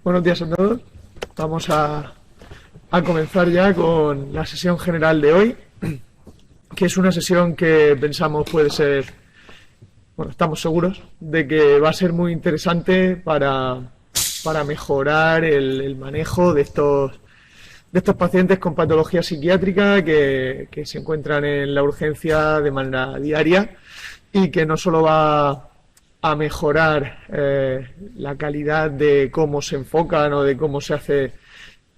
Buenos días a todos. Vamos a comenzar ya con la sesión general de hoy, que es una sesión que pensamos puede ser, bueno, estamos seguros de que va a ser muy interesante para mejorar el manejo de estos pacientes con patología psiquiátrica que se encuentran en la urgencia de manera diaria y que no solo va a mejorar la calidad de cómo se enfocan o de cómo se hace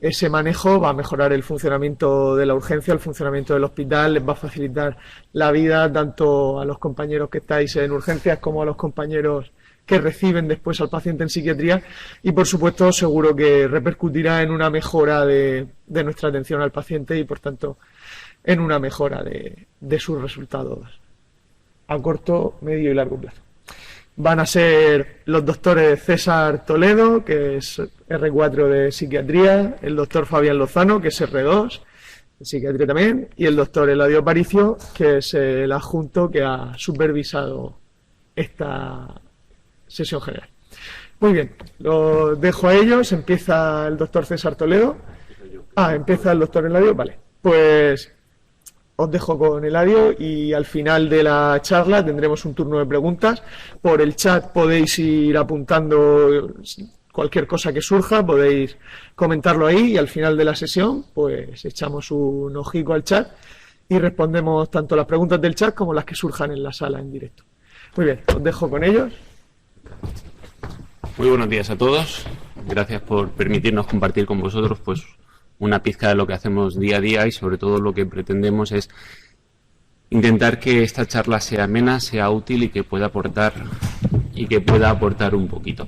ese manejo, va a mejorar el funcionamiento de la urgencia, el funcionamiento del hospital, les va a facilitar la vida tanto a los compañeros que estáis en urgencias como a los compañeros que reciben después al paciente en psiquiatría y, por supuesto, seguro que repercutirá en una mejora de nuestra atención al paciente y, por tanto, en una mejora de sus resultados a corto, medio y largo plazo. Van a ser los doctores César Toledo, que es R4 de psiquiatría, el doctor Fabián Lozano, que es R2 de psiquiatría también, y el doctor Eladio Aparicio, que es el adjunto que ha supervisado esta sesión general. Muy bien, lo dejo a ellos. Empieza el doctor César Toledo. Empieza el doctor Eladio. Vale, pues os dejo con Eladio y al final de la charla tendremos un turno de preguntas. Por el chat podéis ir apuntando cualquier cosa que surja, podéis comentarlo ahí y al final de la sesión pues echamos un ojico al chat y respondemos tanto las preguntas del chat como las que surjan en la sala en directo. Muy bien, os dejo con ellos. Muy buenos días a todos. Gracias por permitirnos compartir con vosotros pues una pizca de lo que hacemos día a día y sobre todo lo que pretendemos es intentar que esta charla sea amena, sea útil y que pueda aportar un poquito.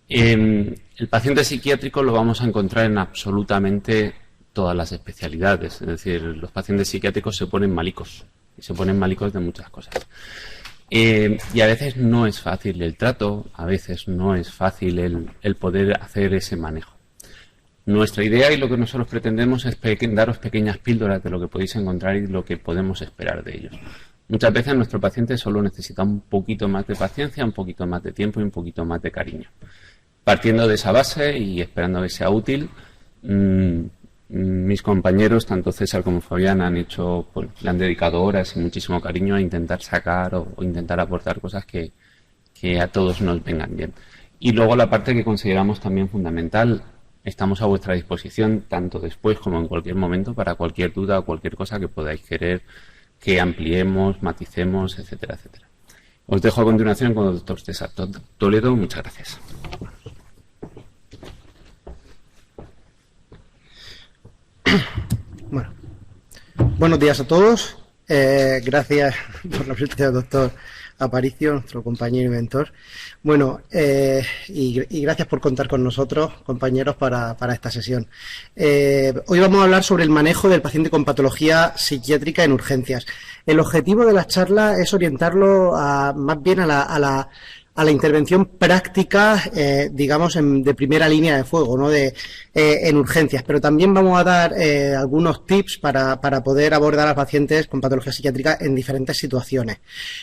El paciente psiquiátrico lo vamos a encontrar en absolutamente todas las especialidades, es decir, los pacientes psiquiátricos se ponen malicos y se ponen malicos de muchas cosas. Y a veces no es fácil el trato, a veces no es fácil el poder hacer ese manejo. Nuestra idea y lo que nosotros pretendemos es daros pequeñas píldoras de lo que podéis encontrar y lo que podemos esperar de ellos. Muchas veces nuestro paciente solo necesita un poquito más de paciencia, un poquito más de tiempo y un poquito más de cariño. Partiendo de esa base y esperando que sea útil, mis compañeros, tanto César como Fabián, le han dedicado horas y muchísimo cariño a intentar sacar o intentar aportar cosas que a todos nos vengan bien. Y luego la parte que consideramos también fundamental. Estamos a vuestra disposición tanto después como en cualquier momento para cualquier duda o cualquier cosa que podáis querer que ampliemos, maticemos, etcétera, etcétera. Os dejo a continuación con el doctor César Toledo. Muchas gracias. Bueno, buenos días a todos. Gracias por la presencia del doctor Aparicio, nuestro compañero y mentor. Bueno, y gracias por contar con nosotros, compañeros, para esta sesión. Hoy vamos a hablar sobre el manejo del paciente con patología psiquiátrica en urgencias. El objetivo de la charla es orientarlo más bien a la intervención práctica, digamos, de primera línea de fuego, ¿no? En urgencias, pero también vamos a dar algunos tips para poder abordar a pacientes con patología psiquiátrica en diferentes situaciones.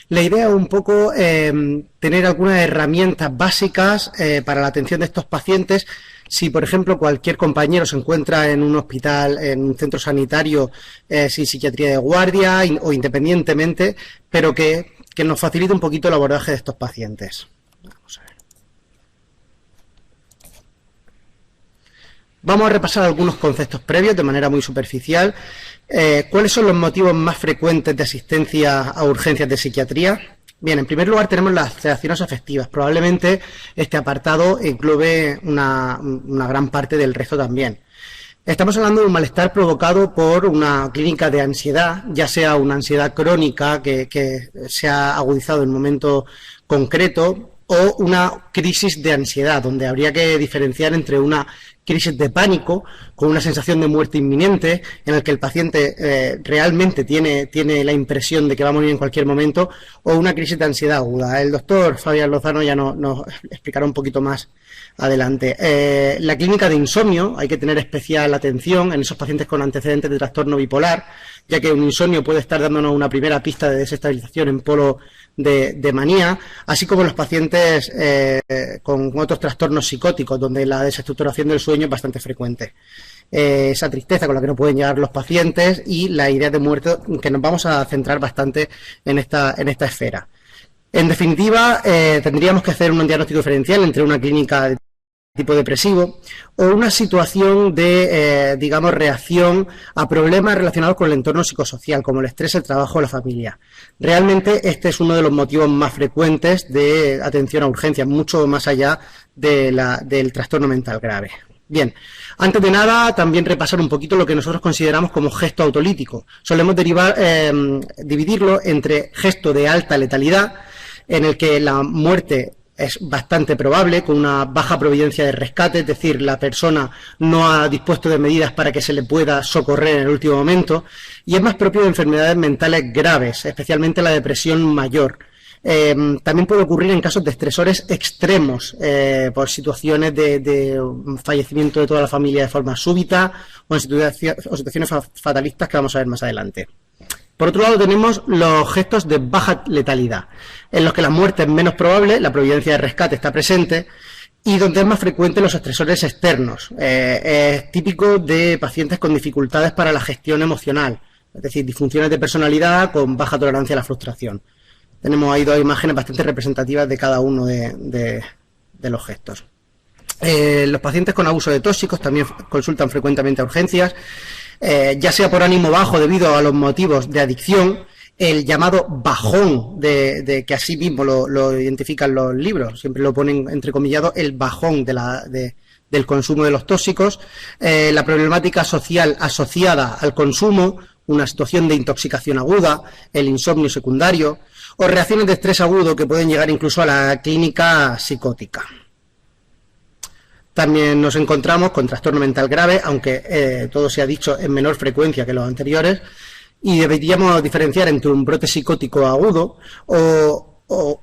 La idea es un poco tener algunas herramientas básicas para la atención de estos pacientes. Si, por ejemplo, cualquier compañero se encuentra en un hospital, en un centro sanitario sin psiquiatría de guardia o independientemente, pero que nos facilite un poquito el abordaje de estos pacientes. Vamos a ver. Vamos a repasar algunos conceptos previos de manera muy superficial. ¿Cuáles son los motivos más frecuentes de asistencia a urgencias de psiquiatría? Bien, en primer lugar tenemos las alteraciones afectivas. Probablemente este apartado englobe una gran parte del resto también. Estamos hablando de un malestar provocado por una clínica de ansiedad, ya sea una ansiedad crónica que se ha agudizado en un momento concreto o una crisis de ansiedad, donde habría que diferenciar entre una crisis de pánico con una sensación de muerte inminente en el que el paciente realmente tiene la impresión de que va a morir en cualquier momento, o una crisis de ansiedad aguda. El doctor Fabián Lozano ya nos explicará un poquito más adelante. La clínica de insomnio, hay que tener especial atención en esos pacientes con antecedentes de trastorno bipolar, ya que un insomnio puede estar dándonos una primera pista de desestabilización en polo de manía, así como los pacientes con otros trastornos psicóticos, donde la desestructuración del sueño es bastante frecuente. Esa tristeza con la que no pueden llegar los pacientes y la idea de muerte, que nos vamos a centrar bastante en esta esfera. En definitiva, tendríamos que hacer un diagnóstico diferencial entre una clínica de tipo depresivo o una situación de, digamos, reacción a problemas relacionados con el entorno psicosocial, como el estrés, el trabajo o la familia. Realmente este es uno de los motivos más frecuentes de atención a urgencias, mucho más allá del trastorno mental grave. Bien, antes de nada, también repasar un poquito lo que nosotros consideramos como gesto autolítico. Solemos dividirlo entre gesto de alta letalidad, en el que la muerte es bastante probable, con una baja providencia de rescate, es decir, la persona no ha dispuesto de medidas para que se le pueda socorrer en el último momento, y es más propio de enfermedades mentales graves, especialmente la depresión mayor. También puede ocurrir en casos de estresores extremos, por situaciones de fallecimiento de toda la familia de forma súbita o en situaciones fatalistas que vamos a ver más adelante. Por otro lado, tenemos los gestos de baja letalidad, en los que la muerte es menos probable, la providencia de rescate está presente y donde es más frecuente los estresores externos. Es típico de pacientes con dificultades para la gestión emocional, es decir, disfunciones de personalidad con baja tolerancia a la frustración. Tenemos ahí dos imágenes bastante representativas de cada uno de los gestos. Los pacientes con abuso de tóxicos también consultan frecuentemente a urgencias, ya sea por ánimo bajo debido a los motivos de adicción, el llamado bajón, que así mismo lo identifican los libros, siempre lo ponen entrecomillado, el bajón del consumo de los tóxicos, la problemática social asociada al consumo, una situación de intoxicación aguda, el insomnio secundario, o reacciones de estrés agudo que pueden llegar incluso a la clínica psicótica. También nos encontramos con trastorno mental grave, aunque todo se ha dicho en menor frecuencia que los anteriores, y deberíamos diferenciar entre un brote psicótico agudo o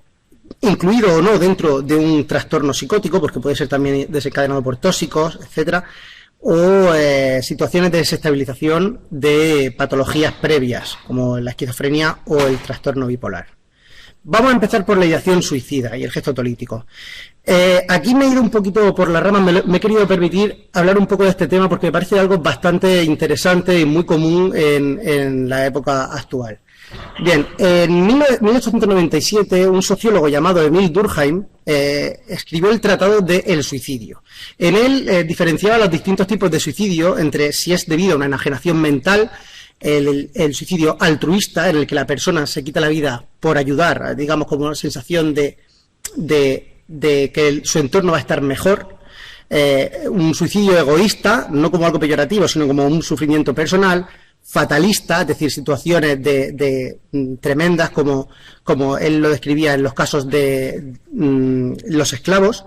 incluido o no dentro de un trastorno psicótico, porque puede ser también desencadenado por tóxicos, etcétera, o situaciones de desestabilización de patologías previas, como la esquizofrenia o el trastorno bipolar. Vamos a empezar por la ideación suicida y el gesto autolítico. Aquí me he ido un poquito por las ramas, me he querido permitir hablar un poco de este tema porque me parece algo bastante interesante y muy común en la época actual. Bien, en 1897 un sociólogo llamado Emil Durkheim escribió el Tratado del Suicidio. En él diferenciaba los distintos tipos de suicidio entre si es debido a una enajenación mental, el suicidio altruista, en el que la persona se quita la vida por ayudar, digamos como una sensación de que su entorno va a estar mejor, un suicidio egoísta, no como algo peyorativo, sino como un sufrimiento personal, fatalista, es decir, situaciones tremendas como él lo describía en los casos de los esclavos,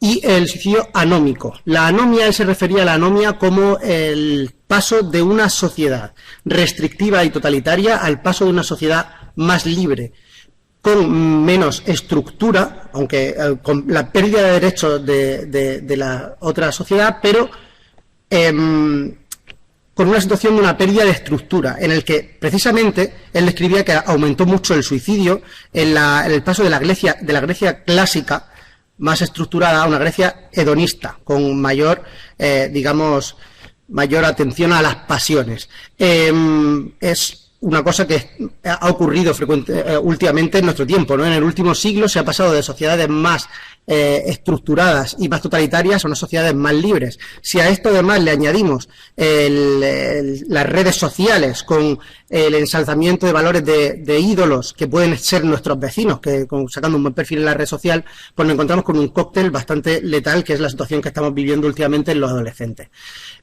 y el suicidio anómico. La anomia, él se refería a la anomia como el paso de una sociedad restrictiva y totalitaria al paso de una sociedad más libre, con menos estructura, aunque con la pérdida de derechos de la otra sociedad, pero con una situación de una pérdida de estructura, en el que precisamente él describía que aumentó mucho el suicidio en el paso de la Grecia clásica, más estructurada, a una Grecia hedonista, con mayor, mayor atención a las pasiones. Es una cosa que ha ocurrido últimamente en nuestro tiempo, ¿no? En el último siglo se ha pasado de sociedades más estructuradas y más totalitarias a unas sociedades más libres. Si a esto además le añadimos las redes sociales con el ensalzamiento de valores de ídolos que pueden ser nuestros vecinos, que sacando un buen perfil en la red social, pues nos encontramos con un cóctel bastante letal, que es la situación que estamos viviendo últimamente en los adolescentes.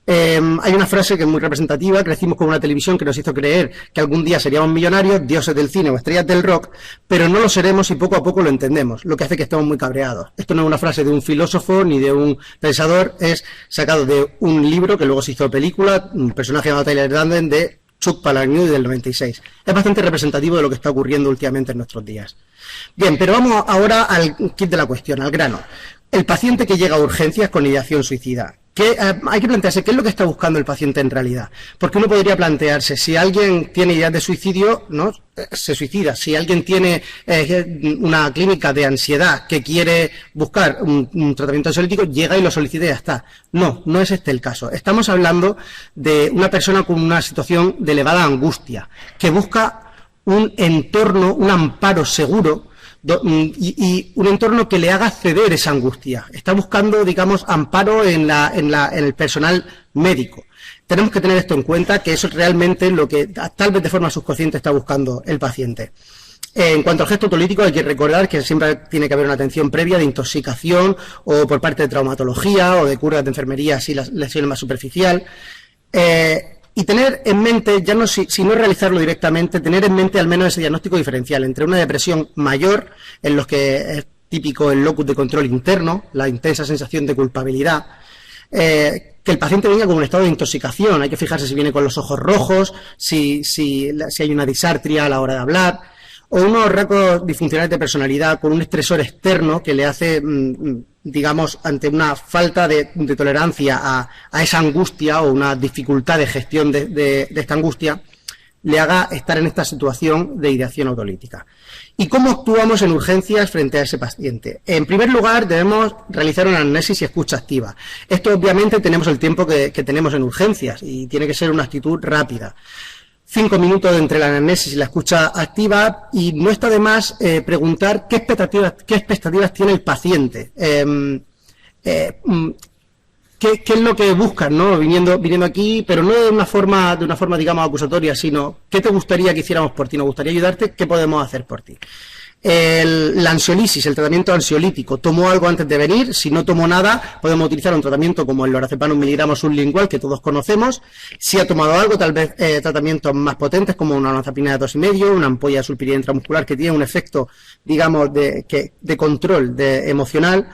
Hay una frase que es muy representativa: crecimos con una televisión que nos hizo creer que algún día seríamos millonarios, dioses del cine o estrellas del rock, pero no lo seremos y poco a poco lo entendemos, lo que hace que estemos muy cabreados. Esto no es una frase de un filósofo ni de un pensador, es sacado de un libro que luego se hizo película, un personaje llamado Tyler Durden, de Chuck Palahniuk, del 96. Es bastante representativo de lo que está ocurriendo últimamente en nuestros días. Bien, pero vamos ahora al kit de la cuestión, al grano. el paciente que llega a urgencias con ideación suicida. Hay que plantearse qué es lo que está buscando el paciente en realidad. Porque uno podría plantearse, si alguien tiene ideas de suicidio, ¿no?, se suicida. Si alguien tiene una clínica de ansiedad que quiere buscar un tratamiento ansiolítico, llega y lo solicita y ya está. No, no es este el caso. Estamos hablando de una persona con una situación de elevada angustia, que busca un entorno, un amparo seguro, y un entorno que le haga ceder esa angustia. Está buscando, digamos, amparo en el personal médico. Tenemos que tener esto en cuenta, que eso es realmente lo que tal vez de forma subconsciente está buscando el paciente. En cuanto al gesto autolítico, hay que recordar que siempre tiene que haber una atención previa de intoxicación o por parte de traumatología o de curas de enfermería si la lesión es más superficial. Y tener en mente, ya no si no realizarlo directamente, tener en mente al menos ese diagnóstico diferencial entre una depresión mayor, en los que es típico el locus de control interno, la intensa sensación de culpabilidad, que el paciente venga con un estado de intoxicación. Hay que fijarse si viene con los ojos rojos, si hay una disartria a la hora de hablar, o unos rasgos disfuncionales de personalidad con un estresor externo que le hace, digamos, ante una falta de tolerancia a esa angustia o una dificultad de gestión de esta angustia, le haga estar en esta situación de ideación autolítica. ¿Y cómo actuamos en urgencias frente a ese paciente? En primer lugar, debemos realizar una anamnesis y escucha activa. Esto, obviamente, tenemos el tiempo que tenemos en urgencias y tiene que ser una actitud rápida. 5 minutos entre la anamnesis y la escucha activa, y no está de más preguntar qué expectativas tiene el paciente, qué es lo que buscan, ¿no?, viniendo aquí, pero no de una forma digamos acusatoria, sino qué te gustaría que hiciéramos por ti, nos gustaría ayudarte, qué podemos hacer por ti. La ansiolisis, el tratamiento ansiolítico, ¿tomó algo antes de venir? Si no tomó nada, podemos utilizar un tratamiento como el lorazepam 1 miligramo sublingual, que todos conocemos. Si ha tomado algo, tal vez tratamientos más potentes como una olanzapina de 2,5, una ampolla de sulpiridina intramuscular, que tiene un efecto, digamos, de control emocional.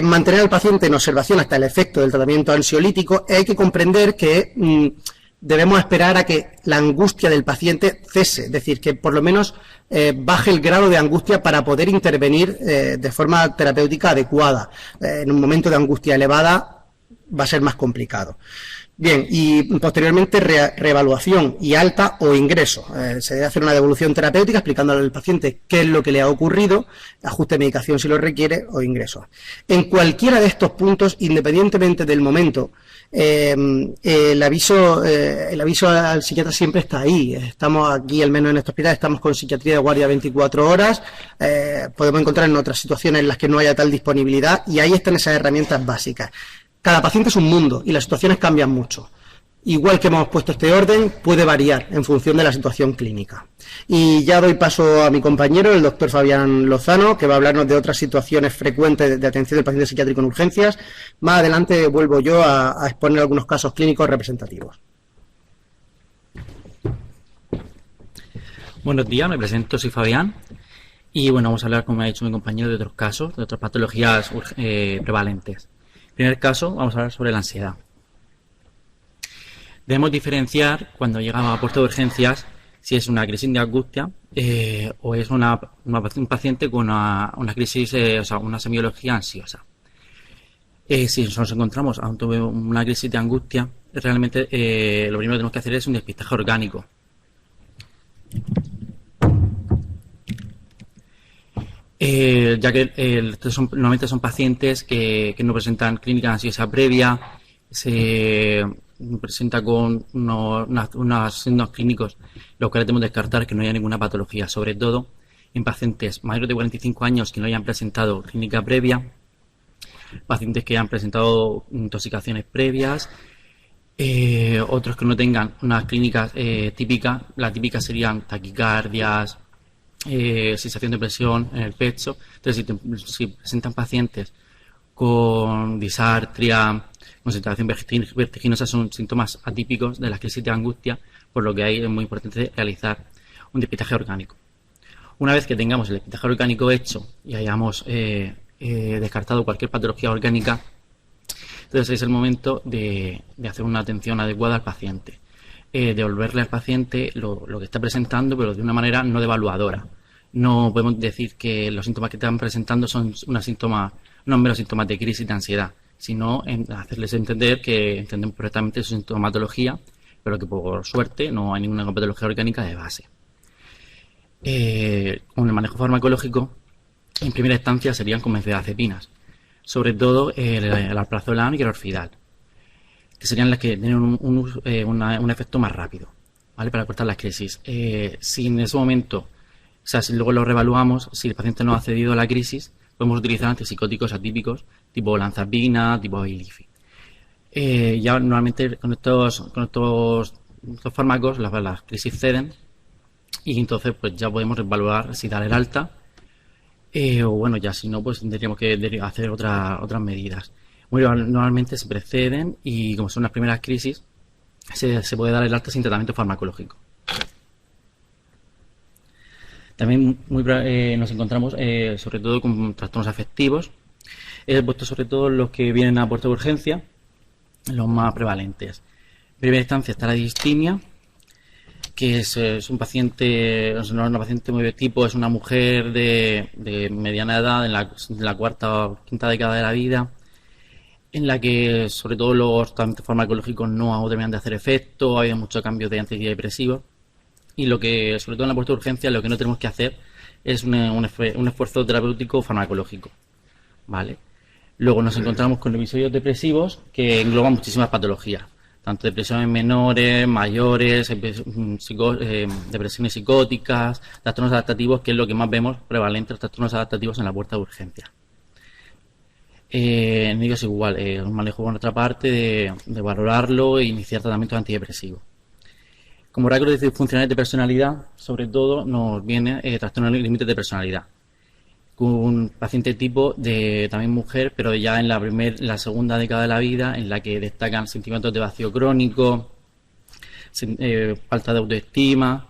Mantener al paciente en observación hasta el efecto del tratamiento ansiolítico. Hay que comprender que debemos esperar a que la angustia del paciente cese, es decir, que por lo menos baje el grado de angustia para poder intervenir de forma terapéutica adecuada. En un momento de angustia elevada va a ser más complicado. Bien, y posteriormente reevaluación y alta o ingreso. Se debe hacer una devolución terapéutica explicándole al paciente qué es lo que le ha ocurrido, ajuste de medicación si lo requiere o ingreso. En cualquiera de estos puntos, independientemente del momento, el aviso al psiquiatra siempre está ahí. Estamos aquí, al menos en este hospital, estamos con psiquiatría de guardia 24 horas. Podemos encontrar en otras situaciones en las que no haya tal disponibilidad, y ahí están esas herramientas básicas. Cada paciente es un mundo y las situaciones cambian mucho. Igual que hemos puesto este orden, puede variar en función de la situación clínica. Y ya doy paso a mi compañero, el doctor Fabián Lozano, que va a hablarnos de otras situaciones frecuentes de atención del paciente psiquiátrico en urgencias. Más adelante vuelvo yo a exponer algunos casos clínicos representativos. Buenos días, me presento, soy Fabián. Y bueno, vamos a hablar, como me ha dicho mi compañero, de otros casos, de otras patologías prevalentes. En primer caso, vamos a hablar sobre la ansiedad. Debemos diferenciar, cuando llegamos a puerta de urgencias, si es una crisis de angustia o es un paciente con una crisis, una semiología ansiosa. Si nos encontramos ante una crisis de angustia, realmente lo primero que tenemos que hacer es un despistaje orgánico. Ya que normalmente son pacientes que no presentan clínica ansiosa previa, se presenta con unos signos clínicos, los cuales debemos descartar que no haya ninguna patología, sobre todo en pacientes mayores de 45 años que no hayan presentado clínica previa, pacientes que hayan presentado intoxicaciones previas, otros que no tengan unas clínicas típicas. Las típicas serían taquicardias, sensación de presión en el pecho. Entonces, si presentan pacientes con disartria, con sensación vertiginosa, son síntomas atípicos de la crisis de angustia, por lo que ahí es muy importante realizar un despistaje orgánico. Una vez que tengamos el despistaje orgánico hecho y hayamos descartado cualquier patología orgánica, entonces es el momento de hacer una atención adecuada al paciente. Devolverle al paciente lo que está presentando, pero de una manera no devaluadora. No podemos decir que los síntomas que están presentando son unos síntomas no meros síntomas de crisis de ansiedad, sino en hacerles entender que entendemos correctamente su sintomatología, pero que por suerte no hay ninguna patología orgánica de base. Con el manejo farmacológico, en primera instancia serían con benzodiazepinas, sobre todo el alprazolam y el orfidal, que serían las que tienen un efecto más rápido, ¿vale? Para cortar las crisis. Si en ese momento, o sea, si luego lo reevaluamos, si el paciente no ha cedido a la crisis, podemos utilizar antipsicóticos atípicos tipo olanzapina, tipo Abilify. Ya normalmente con estos fármacos las crisis ceden y entonces pues ya podemos evaluar si dar el alta o bueno, ya si no pues tendríamos que hacer otras medidas. Bueno, normalmente se preceden y como son las primeras crisis se puede dar el alta sin tratamiento farmacológico. También nos encontramos sobre todo con trastornos afectivos. He puesto sobre todo los que vienen a puerta de urgencia, los más prevalentes. En primera instancia está la distimia, que es un paciente, es una paciente muy de tipo, es una mujer de mediana edad, en la cuarta o quinta década de la vida, en la que sobre todo los tratamientos farmacológicos no terminan de hacer efecto, ha habido muchos cambios de antidepresivos, y lo que, sobre todo en la puerta de urgencia, lo que no tenemos que hacer es un esfuerzo terapéutico farmacológico, ¿vale? Luego nos encontramos con episodios depresivos que engloban muchísimas patologías, tanto depresiones menores, mayores, depresiones psicóticas, trastornos adaptativos, que es lo que más vemos prevalente, los trastornos adaptativos en la puerta de urgencia. En ellos igual, un manejo por otra parte de valorarlo e iniciar tratamientos antidepresivos. Como rasgos disfuncionales de personalidad, sobre todo nos viene trastorno límite de personalidad. Un paciente tipo de también mujer, pero ya en la segunda década de la vida, en la que destacan sentimientos de vacío crónico, falta de autoestima.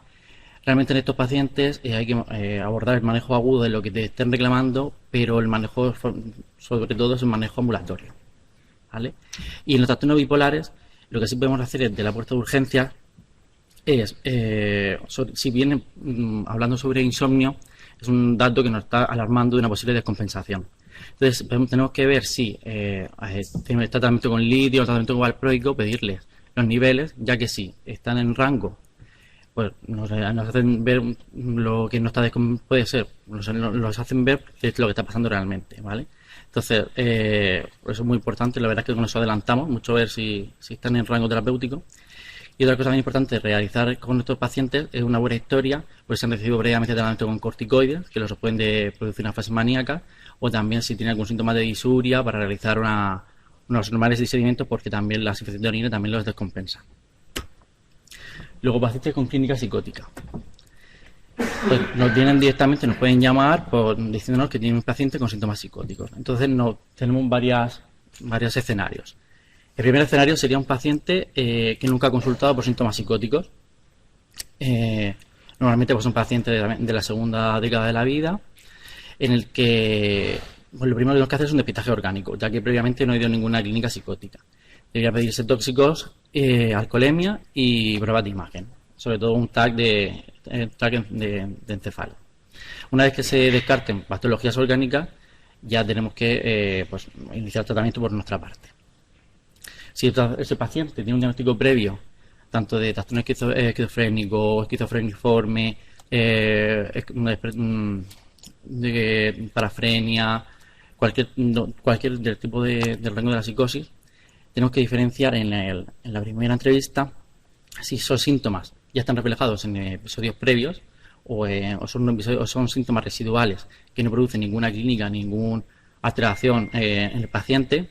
Realmente en estos pacientes hay que abordar el manejo agudo de lo que te estén reclamando, pero el manejo, sobre todo, es el manejo ambulatorio, ¿vale? Y en los trastornos bipolares, lo que sí podemos hacer desde la puerta de urgencia es, si vienen hablando sobre insomnio, es un dato que nos está alarmando de una posible descompensación. Entonces tenemos que ver si tiene tratamiento con litio o tratamiento con valproico, pedirles los niveles, ya que si están en rango, pues nos hacen ver lo que no está puede ser, nos hacen ver qué es lo que está pasando realmente, ¿vale? Entonces, eso es muy importante, la verdad es que con eso adelantamos mucho, ver si están en rango terapéutico. Y otra cosa muy importante realizar con estos pacientes es una buena historia, pues si han recibido previamente tratamiento con corticoides, que los pueden producir una fase maníaca, o también si tienen algún síntoma de disuria, para realizar unos normales discernimientos, porque también la infección de orina también los descompensa. Luego, pacientes con clínica psicótica. Pues nos vienen directamente, nos pueden llamar diciéndonos que tienen un paciente con síntomas psicóticos. Entonces tenemos varios escenarios. El primer escenario sería un paciente que nunca ha consultado por síntomas psicóticos. Normalmente pues un paciente de la segunda década de la vida, en el que pues, lo primero que tenemos que hacer es un depistaje orgánico, ya que previamente no ha ido a ninguna clínica psicótica. Debería pedirse tóxicos, alcoholemia y pruebas de imagen, sobre todo un TAC de encefalo. Una vez que se descarten patologías orgánicas, ya tenemos que pues, iniciar tratamiento por nuestra parte. Si ese paciente tiene un diagnóstico previo, tanto de trastorno esquizofrénico, esquizofreniforme, de parafrenia, cualquier del tipo del rango de la psicosis, tenemos que diferenciar en la primera entrevista si esos síntomas ya están reflejados en episodios previos o son síntomas residuales que no producen ninguna clínica, ninguna alteración en el paciente,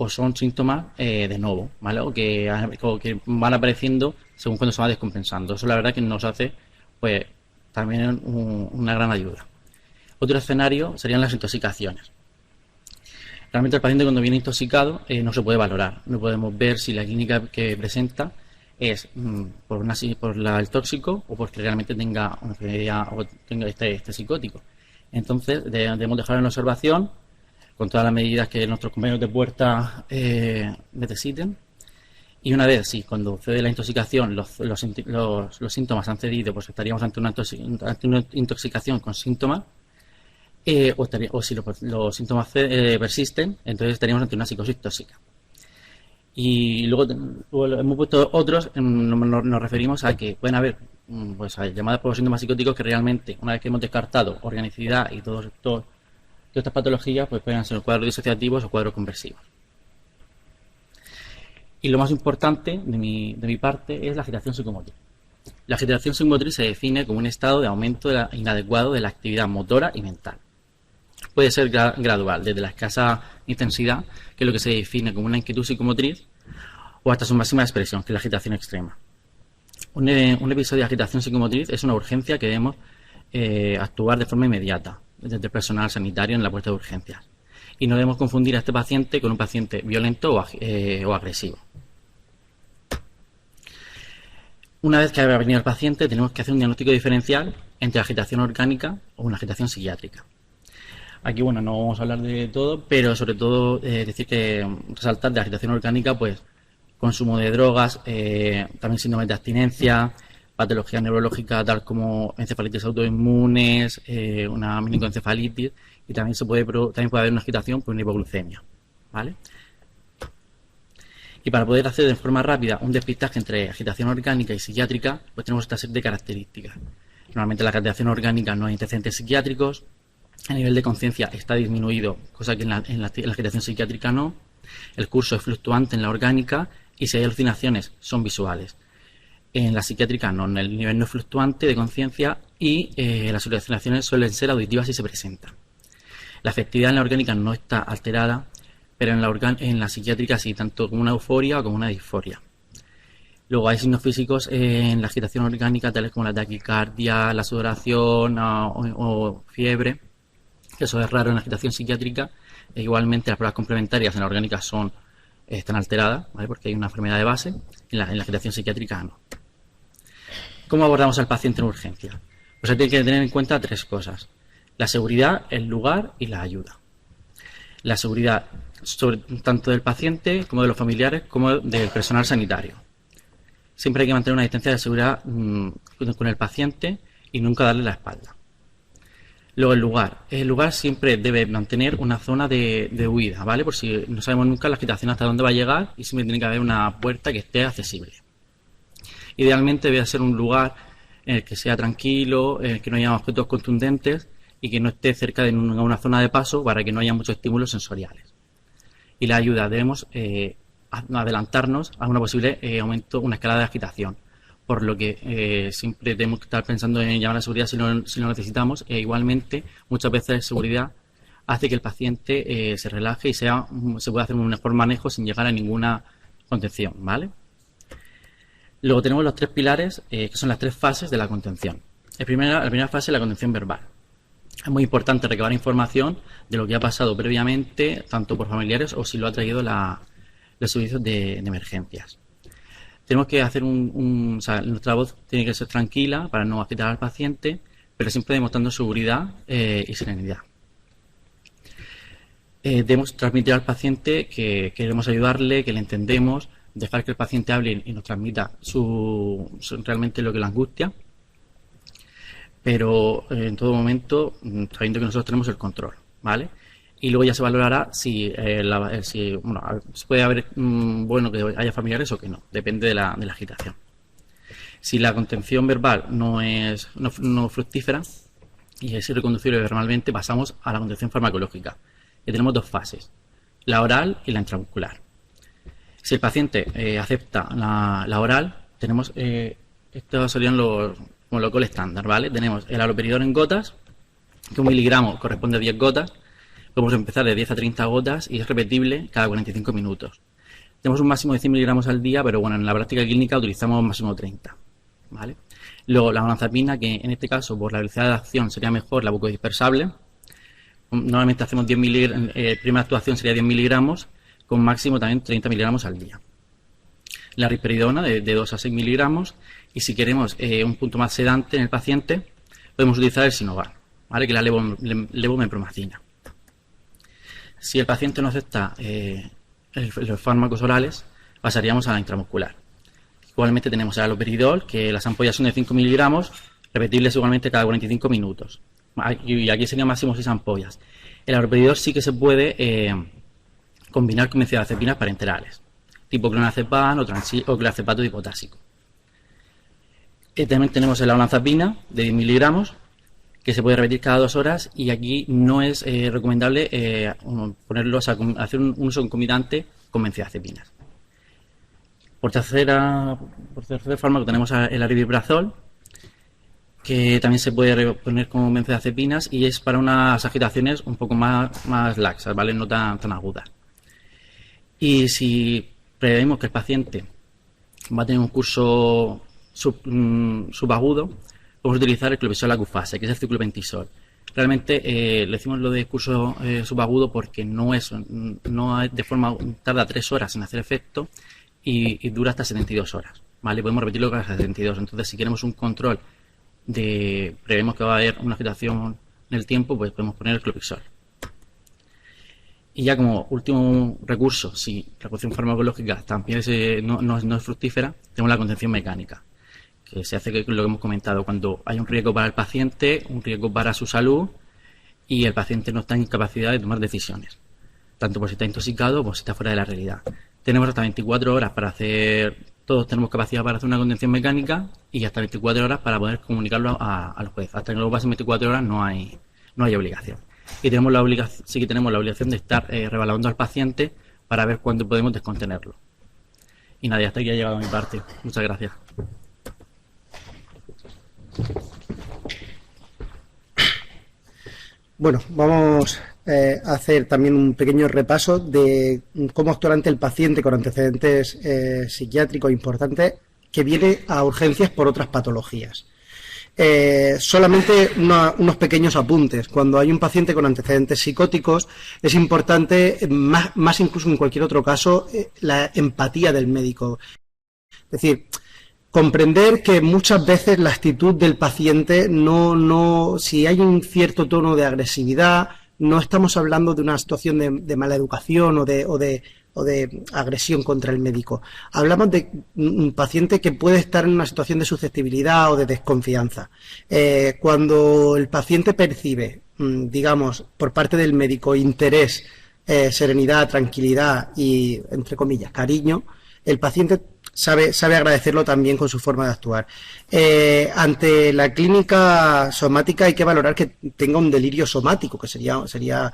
o son síntomas de nuevo, ¿vale? O que van apareciendo según cuando se va descompensando. Eso la verdad que nos hace pues también una gran ayuda. Otro escenario serían las intoxicaciones. Realmente el paciente cuando viene intoxicado no se puede valorar. No podemos ver si la clínica que presenta es por el tóxico o porque realmente tenga una enfermedad o tenga este psicótico. Entonces debemos dejarlo en observación con todas las medidas que nuestros compañeros de puerta necesiten. Y una vez, cuando cede la intoxicación, los síntomas han cedido, pues estaríamos ante una intoxicación con síntomas. o si los síntomas persisten, entonces estaríamos ante una psicosis tóxica. Y luego hemos puesto otros, nos referimos a que pueden haber pues, llamadas por síntomas psicóticos que realmente, una vez que hemos descartado organicidad y todas estas patologías, pues pueden ser cuadros disociativos o cuadros conversivos. Y lo más importante de mi parte es la agitación psicomotriz. La agitación psicomotriz se define como un estado de aumento inadecuado de la actividad motora y mental. Puede ser gradual, desde la escasa intensidad, que es lo que se define como una inquietud psicomotriz, o hasta su máxima expresión, que es la agitación extrema. Un episodio de agitación psicomotriz es una urgencia que debemos actuar de forma inmediata, desde el personal sanitario en la puerta de urgencias. Y no debemos confundir a este paciente con un paciente violento o agresivo. Una vez que haya venido el paciente, tenemos que hacer un diagnóstico diferencial entre agitación orgánica o una agitación psiquiátrica. Aquí, bueno, no vamos a hablar de todo, pero sobre todo resaltar de agitación orgánica, pues, consumo de drogas, también síndrome de abstinencia, patología neurológica tal como encefalitis autoinmunes, una meningoencefalitis, y también puede haber una agitación por una hipoglucemia, ¿vale? Y para poder hacer de forma rápida un despistaje entre agitación orgánica y psiquiátrica, pues tenemos esta serie de características. Normalmente la agitación orgánica no hay antecedentes psiquiátricos, el nivel de conciencia está disminuido, cosa que en la agitación psiquiátrica no, el curso es fluctuante en la orgánica y si hay alucinaciones son visuales. En la psiquiátrica no, el nivel no es fluctuante de conciencia y las alucinaciones suelen ser auditivas si se presentan. La afectividad en la orgánica no está alterada, pero en la psiquiátrica sí, tanto como una euforia o como una disforia. Luego hay signos físicos en la agitación orgánica, tales como la taquicardia, la sudoración o fiebre. Eso es raro en la agitación psiquiátrica. E igualmente las pruebas complementarias en la orgánica están alteradas, ¿vale? Porque hay una enfermedad de base. En la agitación psiquiátrica no. ¿Cómo abordamos al paciente en urgencia? Pues hay que tener en cuenta tres cosas: la seguridad, el lugar y la ayuda. La seguridad tanto del paciente como de los familiares como del personal sanitario. Siempre hay que mantener una distancia de seguridad con el paciente y nunca darle la espalda. Luego el lugar. El lugar siempre debe mantener una zona de huida, ¿vale? Por si no sabemos nunca la agitación hasta dónde va a llegar y siempre tiene que haber una puerta que esté accesible. Idealmente debe ser un lugar en el que sea tranquilo, en el que no haya objetos contundentes y que no esté cerca de una zona de paso para que no haya muchos estímulos sensoriales. Y la ayuda, debemos adelantarnos a una posible una escalada de agitación, por lo que siempre tenemos que estar pensando en llamar a la seguridad si lo necesitamos, e igualmente muchas veces la seguridad hace que el paciente se relaje y se pueda hacer un mejor manejo sin llegar a ninguna contención, ¿vale? Luego tenemos los tres pilares, que son las tres fases de la contención. La primera fase es la contención verbal. Es muy importante recabar información de lo que ha pasado previamente, tanto por familiares o si lo ha traído los servicios de emergencias. Tenemos que hacer nuestra voz tiene que ser tranquila para no agitar al paciente, pero siempre demostrando seguridad y serenidad. Debemos transmitir al paciente que queremos ayudarle, que le entendemos, dejar que el paciente hable y nos transmita realmente lo que le angustia, pero en todo momento sabiendo que nosotros tenemos el control, ¿vale? Y luego ya se valorará si puede haber que haya familiares o que no, depende de la agitación. Si la contención verbal no fructífera y es irreconducible verbalmente, pasamos a la contención farmacológica, que tenemos dos fases, la oral y la intramuscular. Si el paciente acepta la oral, tenemos estos serían los gol estándar, ¿vale? Tenemos el haloperidol en gotas, que 1 miligramo corresponde a 10 gotas. Podemos empezar de 10 a 30 gotas y es repetible cada 45 minutos. Tenemos un máximo de 100 miligramos al día, pero bueno, en la práctica clínica utilizamos máximo 30, ¿vale? Luego la olanzapina, que en este caso por la velocidad de acción sería mejor la bucodispersable. Normalmente hacemos 10 miligramos, primera actuación sería 10 miligramos, con máximo también 30 miligramos al día. La risperidona de 2 a 6 miligramos, y si queremos un punto más sedante en el paciente, podemos utilizar el Sinovac, ¿vale? Que es la levomepromacina. Si el paciente no acepta los fármacos orales, pasaríamos a la intramuscular. Igualmente tenemos el haloperidol, que las ampollas son de 5 miligramos, repetibles igualmente cada 45 minutos. y aquí sería máximo 6 ampollas. El haloperidol sí que se puede combinar con benzodiazepinas parenterales, tipo clonazepam o clonazepam dipotásico. También tenemos la olanzapina de 10 miligramos, que se puede repetir cada 2 horas, y aquí no es recomendable ponerlos hacer un uso concomitante con benzodiazepinas. Por tercer fármaco tenemos el aripiprazol, que también se puede poner con benzodiazepinas y es para unas agitaciones un poco más laxas, ¿vale? No tan agudas. Y si prevemos que el paciente va a tener un curso subagudo, podemos utilizar el clopisol acufase, que es el ciclopentisol. Realmente le decimos lo de curso subagudo porque no es de forma, tarda 3 horas en hacer efecto y dura hasta 72 horas, ¿vale? Podemos repetirlo cada 72. Entonces, si queremos un control prevemos que va a haber una agitación en el tiempo, pues podemos poner el clopisol. Y ya como último recurso, si la contención farmacológica también no es fructífera, tenemos la contención mecánica, que se hace lo que hemos comentado, cuando hay un riesgo para el paciente, un riesgo para su salud y el paciente no está en capacidad de tomar decisiones, tanto por si está intoxicado como si está fuera de la realidad. Tenemos hasta 24 horas para hacer, todos tenemos capacidad para hacer una contención mecánica y hasta 24 horas para poder comunicarlo al juez. Hasta que no pasen 24 horas no hay obligación. Y sí que tenemos la obligación de estar reevaluando al paciente para ver cuándo podemos descontenerlo. Y nada, hasta aquí ha llegado mi parte. Muchas gracias. Bueno, vamos a hacer también un pequeño repaso de cómo actuar ante el paciente con antecedentes psiquiátricos importantes que viene a urgencias por otras patologías. Solamente unos pequeños apuntes. Cuando hay un paciente con antecedentes psicóticos, es importante, más incluso en cualquier otro caso, la empatía del médico. Es decir, comprender que muchas veces la actitud del paciente si hay un cierto tono de agresividad, no estamos hablando de una situación de mala educación o de agresión contra el médico. Hablamos de un paciente que puede estar en una situación de susceptibilidad o de desconfianza. Cuando el paciente percibe, digamos, por parte del médico interés, serenidad, tranquilidad y, entre comillas, cariño, el paciente sabe agradecerlo también con su forma de actuar. Ante la clínica somática hay que valorar que tenga un delirio somático, que sería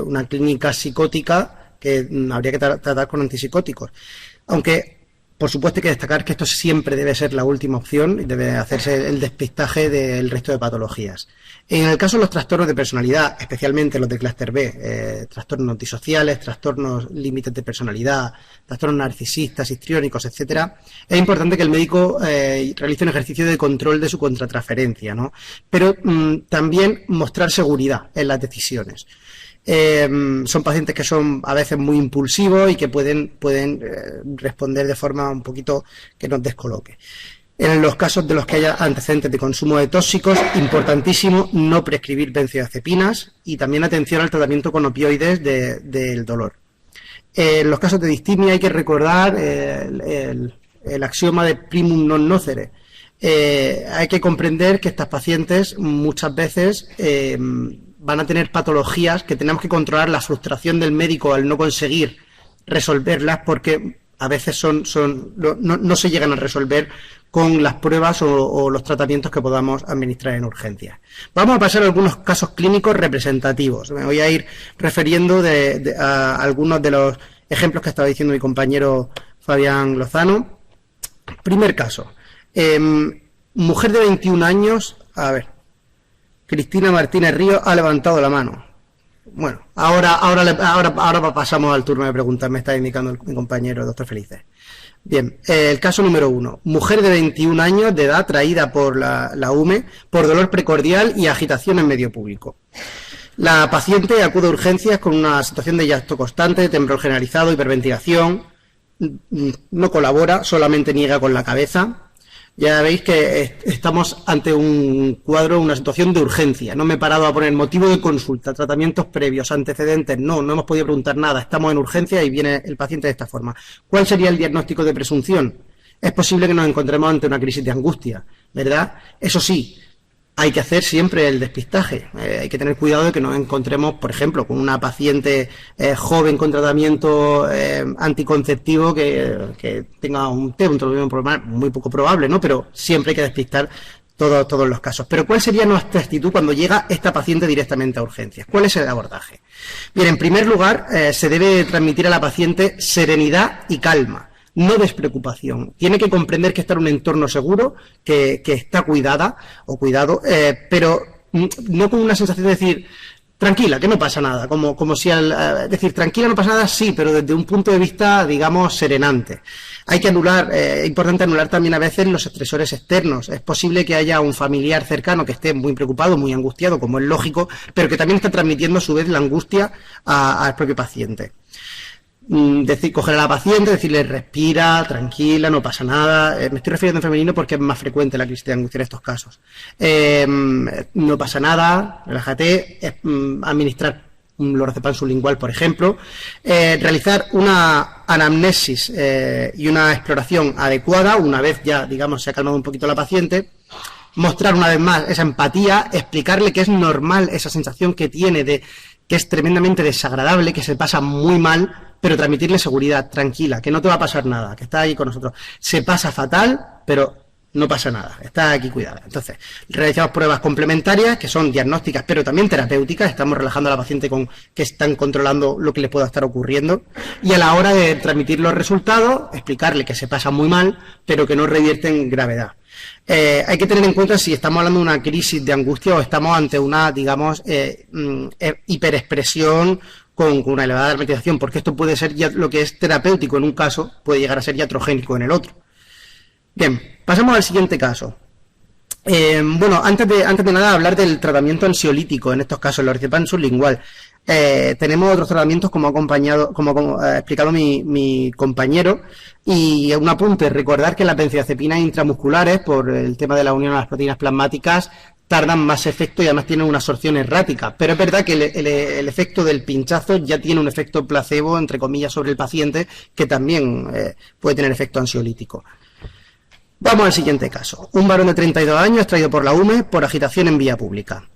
una clínica psicótica que habría que tratar con antipsicóticos. Aunque, por supuesto, hay que destacar que esto siempre debe ser la última opción y debe hacerse el despistaje del resto de patologías. En el caso de los trastornos de personalidad, especialmente los de clúster B, trastornos antisociales, trastornos límites de personalidad, trastornos narcisistas, histriónicos, etcétera, es importante que el médico realice un ejercicio de control de su contratransferencia, ¿no? Pero también mostrar seguridad en las decisiones. Son pacientes que son a veces muy impulsivos y que pueden responder de forma un poquito que nos descoloque. En los casos de los que haya antecedentes de consumo de tóxicos, importantísimo no prescribir benzodiazepinas y también atención al tratamiento con opioides del dolor. En los casos de distimia hay que recordar el axioma de primum non nocere. Hay que comprender que estas pacientes muchas veces van a tener patologías que tenemos que controlar la frustración del médico al no conseguir resolverlas porque a veces no se llegan a resolver con las pruebas o los tratamientos que podamos administrar en urgencias. Vamos a pasar a algunos casos clínicos representativos. Me voy a ir refiriendo a algunos de los ejemplos que estaba diciendo mi compañero Fabián Lozano. Primer caso. Mujer de 21 años, a ver, Cristina Martínez Ríos ha levantado la mano. Bueno, ahora pasamos al turno de preguntas, me está indicando mi compañero, doctor Felices. Bien, el caso número 1. Mujer de 21 años de edad traída por la UME por dolor precordial y agitación en medio público. La paciente acude a urgencias con una situación de llanto constante, temblor generalizado, hiperventilación, no colabora, solamente niega con la cabeza. Ya veis que estamos ante un cuadro, una situación de urgencia. No me he parado a poner motivo de consulta, tratamientos previos, antecedentes. No hemos podido preguntar nada. Estamos en urgencia y viene el paciente de esta forma. ¿Cuál sería el diagnóstico de presunción? Es posible que nos encontremos ante una crisis de angustia, ¿verdad? Eso sí, hay que hacer siempre el despistaje. Hay que tener cuidado de que nos encontremos, por ejemplo, con una paciente joven con tratamiento anticonceptivo que tenga un problema muy poco probable, ¿no? Pero siempre hay que despistar todos los casos. Pero ¿cuál sería nuestra actitud cuando llega esta paciente directamente a urgencias? ¿Cuál es el abordaje? Bien, en primer lugar, se debe transmitir a la paciente serenidad y calma, no despreocupación. Tiene que comprender que está en un entorno seguro, que está cuidada o cuidado, pero no con una sensación de decir, tranquila, que no pasa nada, como si decir, tranquila, no pasa nada, sí, pero desde un punto de vista, digamos, serenante. Hay que anular, es importante anular también a veces los estresores externos. Es posible que haya un familiar cercano que esté muy preocupado, muy angustiado, como es lógico, pero que también está transmitiendo a su vez la angustia al propio paciente. Coger a la paciente, decirle respira, tranquila, no pasa nada. Me estoy refiriendo en femenino porque es más frecuente la crisis de angustia en estos casos. No pasa nada, relájate, administrar un lorazepam sublingual, por ejemplo, realizar una anamnesis y una exploración adecuada una vez ya, digamos, se ha calmado un poquito la paciente. Mostrar una vez más esa empatía, explicarle que es normal esa sensación que tiene de que es tremendamente desagradable, que se pasa muy mal, pero transmitirle seguridad, tranquila, que no te va a pasar nada, que está ahí con nosotros. Se pasa fatal, pero no pasa nada, está aquí cuidada. Entonces, realizamos pruebas complementarias, que son diagnósticas, pero también terapéuticas. Estamos relajando a la paciente con que están controlando lo que le pueda estar ocurriendo. Y a la hora de transmitir los resultados, explicarle que se pasa muy mal, pero que no revierte en gravedad. Hay que tener en cuenta si estamos hablando de una crisis de angustia o estamos ante una, digamos, hiperexpresión con una elevada dramatización, porque esto puede ser ya lo que es terapéutico en un caso, puede llegar a ser iatrogénico en el otro. Bien, pasamos al siguiente caso. Bueno, antes de nada hablar del tratamiento ansiolítico, en estos casos, el lorazepam sublingual. Tenemos otros tratamientos como ha explicado mi compañero, y un apunte, recordar que las benzodiazepinas intramusculares, por el tema de la unión a las proteínas plasmáticas, tardan más efecto y además tienen una absorción errática, pero es verdad que el efecto del pinchazo ya tiene un efecto placebo, entre comillas, sobre el paciente, que también puede tener efecto ansiolítico. Vamos al siguiente caso. Un varón de 32 años traído por la UME por agitación en vía pública.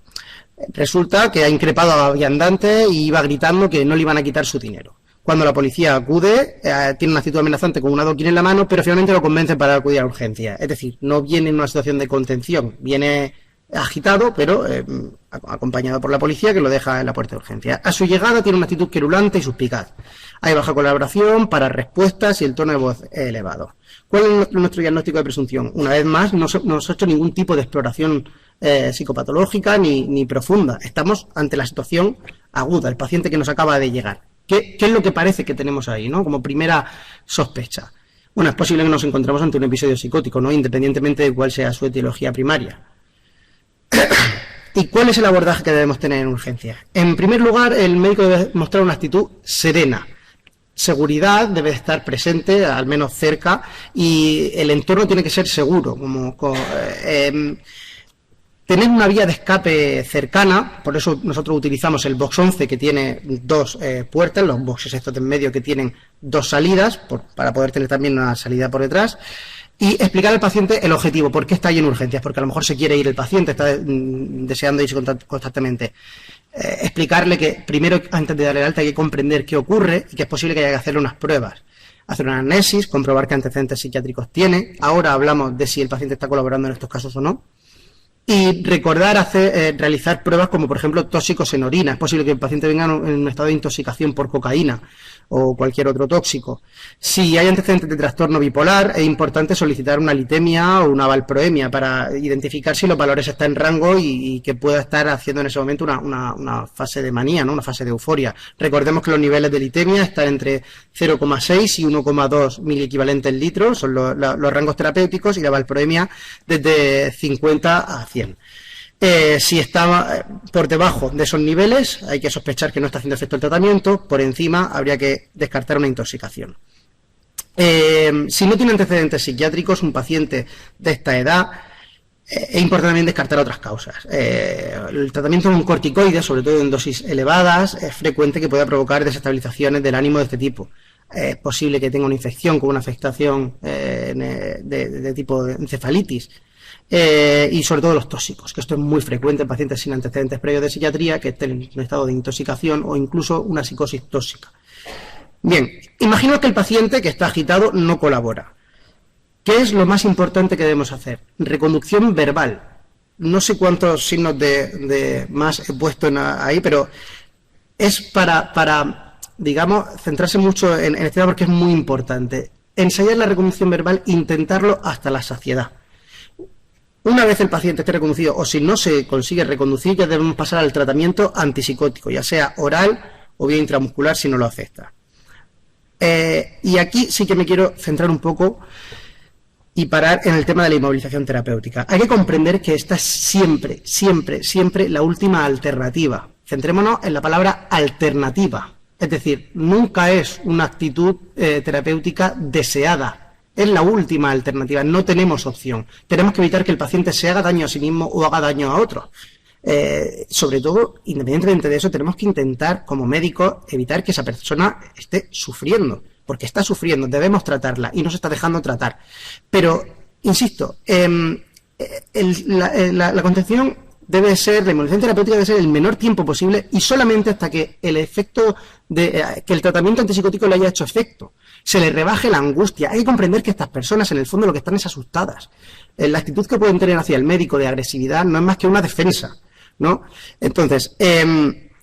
Resulta que ha increpado a viandantes y iba gritando que no le iban a quitar su dinero. Cuando la policía acude, tiene una actitud amenazante con un adoquín en la mano, pero finalmente lo convence para acudir a urgencias. Es decir, no viene en una situación de contención, viene agitado, pero acompañado por la policía, que lo deja en la puerta de urgencias. A su llegada tiene una actitud querulante y suspicaz. Hay baja colaboración para respuestas y el tono de voz elevado. ¿Cuál es nuestro diagnóstico de presunción? Una vez más, no se ha hecho ningún tipo de exploración psicopatológica ni profunda. Estamos ante la situación aguda, el paciente que nos acaba de llegar. ¿Qué es lo que parece que tenemos ahí, ¿no? Como primera sospecha? Bueno, es posible que nos encontremos ante un episodio psicótico, ¿no? Independientemente de cuál sea su etiología primaria. ¿Y cuál es el abordaje que debemos tener en urgencias? En primer lugar, el médico debe mostrar una actitud serena. Seguridad debe estar presente, al menos cerca, y el entorno tiene que ser seguro. Tener una vía de escape cercana, por eso nosotros utilizamos el box 11, que tiene dos puertas, los boxes estos de en medio que tienen dos salidas, para poder tener también una salida por detrás. Y explicar al paciente el objetivo, por qué está ahí en urgencias, porque a lo mejor se quiere ir el paciente, está deseando irse constantemente. Explicarle que primero, antes de darle el alta, hay que comprender qué ocurre y que es posible que haya que hacerle unas pruebas. Hacer una anamnesis, comprobar qué antecedentes psiquiátricos tiene. Ahora hablamos de si el paciente está colaborando en estos casos o no. Y recordar realizar pruebas como, por ejemplo, tóxicos en orina. Es posible que el paciente venga en un estado de intoxicación por cocaína o cualquier otro tóxico. Si hay antecedentes de trastorno bipolar, es importante solicitar una litemia o una valproemia para identificar si los valores están en rango y que pueda estar haciendo en ese momento una fase de manía, ¿no? Una fase de euforia. Recordemos que los niveles de litemia están entre 0,6 y 1,2 miliequivalentes litros, son los rangos terapéuticos, y la valproemia desde 50 a 100. Si está por debajo de esos niveles, hay que sospechar que no está haciendo efecto el tratamiento. Por encima, habría que descartar una intoxicación. Si no tiene antecedentes psiquiátricos, un paciente de esta edad, es importante también descartar otras causas. El tratamiento con corticoides, sobre todo en dosis elevadas, es frecuente que pueda provocar desestabilizaciones del ánimo de este tipo. Es posible que tenga una infección con una afectación de tipo encefalitis. y sobre todo los tóxicos, que esto es muy frecuente en pacientes sin antecedentes previos de psiquiatría que estén en un estado de intoxicación o incluso una psicosis tóxica. Bien, imagino que el paciente que está agitado no colabora. ¿Qué es lo más importante que debemos hacer? Reconducción verbal. No sé cuántos signos de más he puesto ahí, pero es para digamos, centrarse mucho en este tema porque es muy importante. Ensayar la reconducción verbal, intentarlo hasta la saciedad. Una vez el paciente esté reconducido, o si no se consigue reconducir, ya debemos pasar al tratamiento antipsicótico, ya sea oral o vía intramuscular si no lo acepta. Y aquí sí que me quiero centrar un poco y parar en el tema de la inmovilización terapéutica. Hay que comprender que esta es siempre, siempre, siempre la última alternativa. Centrémonos en la palabra alternativa. Es decir, nunca es una actitud terapéutica deseada. Es la última alternativa. No tenemos opción. Tenemos que evitar que el paciente se haga daño a sí mismo o haga daño a otros. Sobre todo, independientemente de eso, tenemos que intentar, como médicos, evitar que esa persona esté sufriendo. Porque está sufriendo, debemos tratarla y no se está dejando tratar. Pero, insisto, la contención debe ser, la inmovilización terapéutica debe ser el menor tiempo posible y solamente hasta que el efecto que el tratamiento antipsicótico le haya hecho efecto. Se le rebaje la angustia. Hay que comprender que estas personas, en el fondo, lo que están es asustadas. La actitud que pueden tener hacia el médico de agresividad no es más que una defensa, ¿no? Entonces,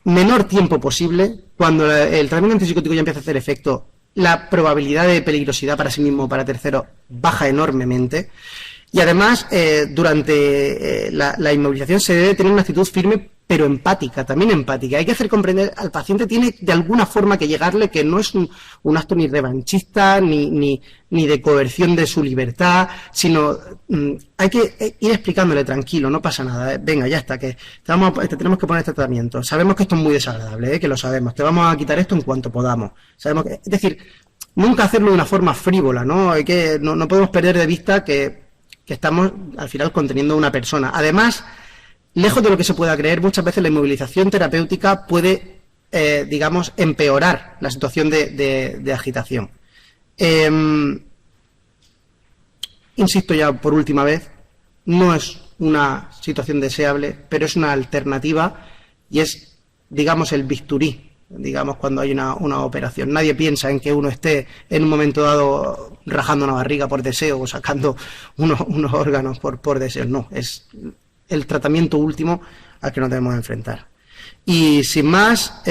menor tiempo posible, cuando el tratamiento antipsicótico ya empieza a hacer efecto, la probabilidad de peligrosidad para sí mismo o para terceros baja enormemente. Y además, durante la inmovilización se debe tener una actitud firme, pero empática, también empática. Hay que hacer comprender al paciente, tiene de alguna forma que llegarle que no es un acto ni revanchista, ni de coerción de su libertad, sino hay que ir explicándole tranquilo, no pasa nada, venga, ya está, que te tenemos que poner este tratamiento. Sabemos que esto es muy desagradable, que lo sabemos, te vamos a quitar esto en cuanto podamos. Sabemos que, es decir, nunca hacerlo de una forma frívola, ¿no? No podemos perder de vista que estamos al final conteniendo a una persona. Además, lejos de lo que se pueda creer, muchas veces la inmovilización terapéutica puede, digamos, empeorar la situación de agitación. Insisto ya por última vez, no es una situación deseable, pero es una alternativa y es, digamos, el bisturí, digamos, cuando hay una operación. Nadie piensa en que uno esté en un momento dado rajando una barriga por deseo o sacando unos órganos por deseo. No, es el tratamiento último al que nos debemos enfrentar. Y sin más,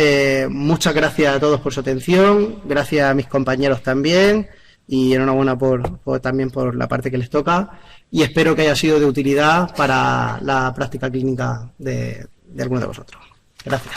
muchas gracias a todos por su atención, gracias a mis compañeros también y enhorabuena también por la parte que les toca y espero que haya sido de utilidad para la práctica clínica de algunos de vosotros. Gracias.